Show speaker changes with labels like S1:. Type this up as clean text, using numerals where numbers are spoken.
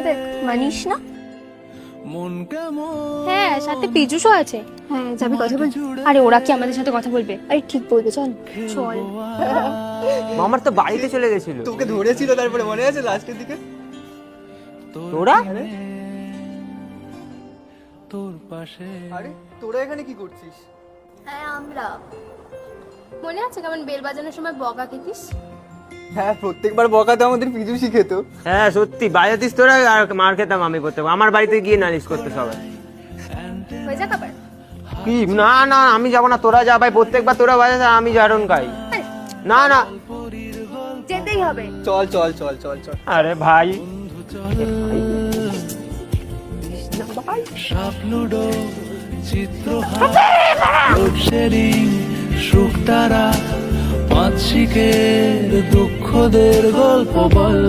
S1: দেখ মানিস না?
S2: হ্যাঁ, সাথে পিজুসও আছে।
S1: হ্যাঁ, যাবি কথা বল।
S2: আরে ওরা কি আমাদের সাথে কথা বলবে?
S1: আরে ঠিক বলবে, চল চল।
S3: মামার তো বাড়িতে চলে গেছিল।
S4: তোকে ধরেছিল তারপরে মনে আছে লাস্টের দিকে?
S3: তোরা
S4: আরে তোরা এখানে কি করছিস?
S1: হ্যাঁ আমরা।
S2: মনে আছে কেমন বেল বাজানোর সময় বকা খেতিস?
S4: হ্যাঁ, প্রত্যেকবার বকা তো আমাদের পিজু শিখেত।
S3: হ্যাঁ সত্যি বাজাতিস তোরা, আর মার খেতাম আমি প্রত্যেক। আমার বাড়িতে গিয়ে নালিশ করতে সবাই।
S2: হয়ে যাক আবার।
S3: কি না না আমি যাবো না, তোরা যা ভাই, প্রত্যেকবার তোরা বাজাস আর আমি জারণ খাই। না না
S2: যেতেই হবে।
S4: চল চল চল চল চল।
S3: আরে ভাই
S5: সাপলুডো লোডশেডিং শুকতারা পাঁচ শিকের দুঃখদের গল্প বল।